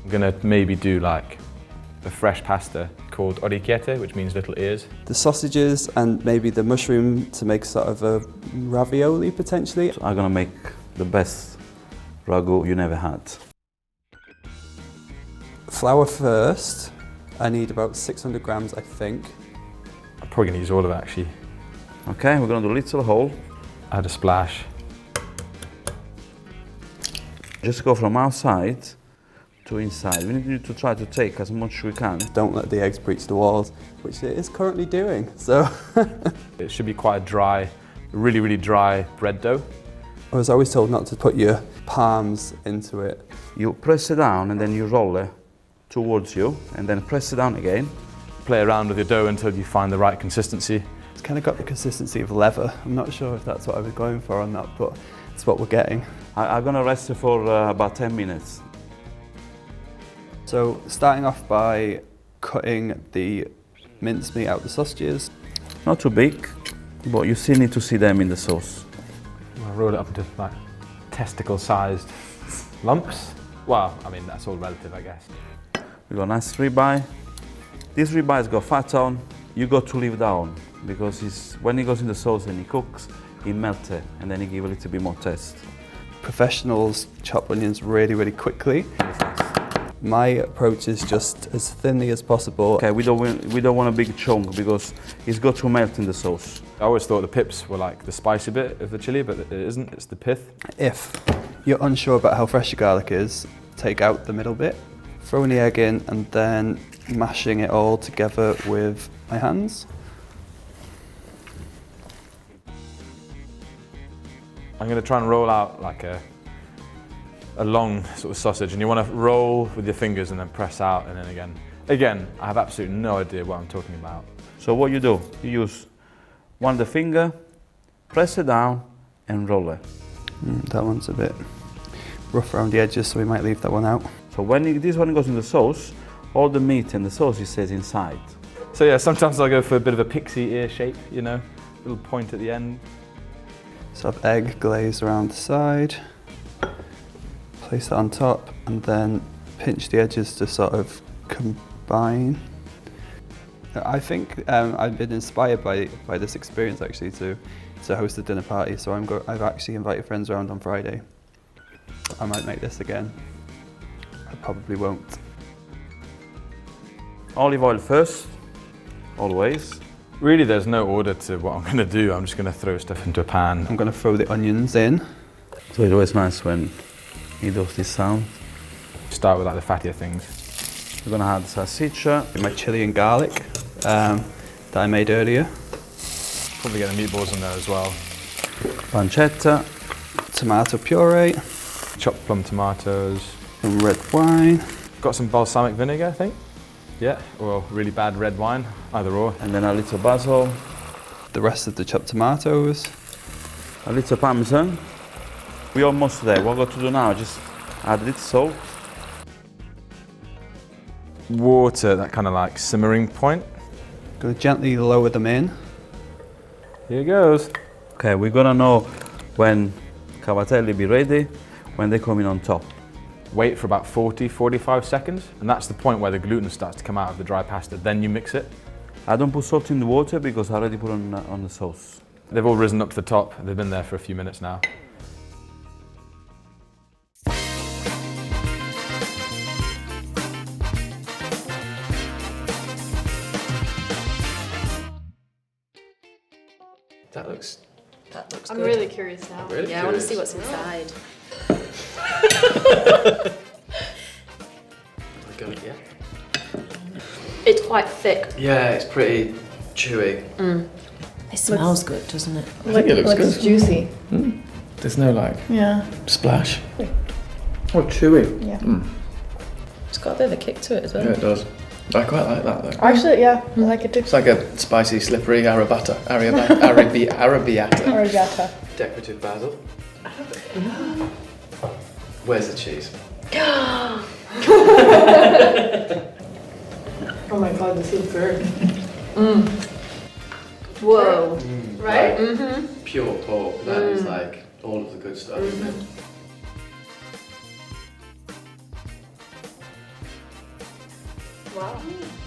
I'm gonna maybe do like a fresh pasta called orecchiette, which means little ears. The sausages and maybe the mushroom to make sort of a ravioli potentially. So I'm gonna make the best ragu you never had. Flour first. I need about 600 grams, I think. I'm probably gonna use all of it actually. Okay, we're gonna do a little hole. Add a splash. Just go from outside to inside. We need to try to take as much as we can. Don't let the eggs breach the walls, which it is currently doing, so. It should be quite a dry, really, really dry bread dough. I was always told not to put your palms into it. You press it down and then you roll it towards you and then press it down again. Play around with your dough until you find the right consistency. It's kind of got the consistency of leather. I'm not sure if that's what I was going for or not, but it's what we're getting. I'm gonna rest it for about 10 minutes. So starting off by cutting the mincemeat out the sausages. Not too big, but you still need to see them in the sauce. I'll roll it up into like testicle-sized lumps. Well, I mean, that's all relative, I guess. We got a nice ribeye. This ribeye's got fat on. You got to leave that on because when it goes in the sauce and it cooks, it melts it and then it gives a little bit more taste. Professionals chop onions really, really quickly. My approach is just as thinly as possible. Okay, we don't want a big chunk because it's got to melt in the sauce. I always thought the pips were like the spicy bit of the chili, but it isn't, it's the pith. If you're unsure about how fresh your garlic is, take out the middle bit, throwing the egg in and then mashing it all together with my hands. I'm going to try and roll out like a long sort of sausage, and you want to roll with your fingers and then press out and then again. Again, I have absolutely no idea what I'm talking about. So what you do, you use one of the finger, press it down and roll it. That one's a bit rough around the edges, so we might leave that one out. So when this one goes in the sauce, all the meat and the sauce stays inside. So yeah, sometimes I'll go for a bit of a pixie ear shape, you know, little point at the end. So I've egg glaze around the side, place that on top, and then pinch the edges to sort of combine. I think I've been inspired by this experience actually to host a dinner party, so I've actually invited friends around on Friday. I might make this again. I probably won't. Olive oil first, always. Really, there's no order to what I'm going to do. I'm just going to throw stuff into a pan. I'm going to throw the onions in. So it's always nice when he does this sound. Start with like the fattier things. We're going to add salsiccia. My chili and garlic that I made earlier. Probably get the meatballs in there as well. Pancetta. Tomato puree. Chopped plum tomatoes. Some red wine. Got some balsamic vinegar, I think. Yeah, or really bad red wine, either or. And then a little basil. The rest of the chopped tomatoes. A little parmesan. We're almost there. What we've got to do now is just add a little salt. Water, that kind of like simmering point. Going to gently lower them in. Here goes. Okay, we're gonna know when cavatelli be ready, when they come in on top. Wait for about 40-45 seconds, and that's the point where the gluten starts to come out of the dry pasta. Then you mix it. I don't put salt in the water because I already put on the sauce. They've all risen up to the top. They've been there for a few minutes now. That looks I'm good. really curious now. Really Yeah, I want to curious. see what's inside. Good, yeah. It's quite thick. Yeah, it's pretty chewy. It smells good, doesn't it? I think it looks It's good. juicy. There's no like Yeah. splash. Oh, chewy. Yeah. It's got a bit of a kick to it as well. Yeah, it does. I quite like that though. Actually, yeah, I like it too. It's like a spicy, slippery arrabbiata. Arrabbiata. Decorative basil. Where's the cheese? Oh my god, this is good. Whoa. Right? Pure pork. That is like all of the good stuff, isn't it? Wow.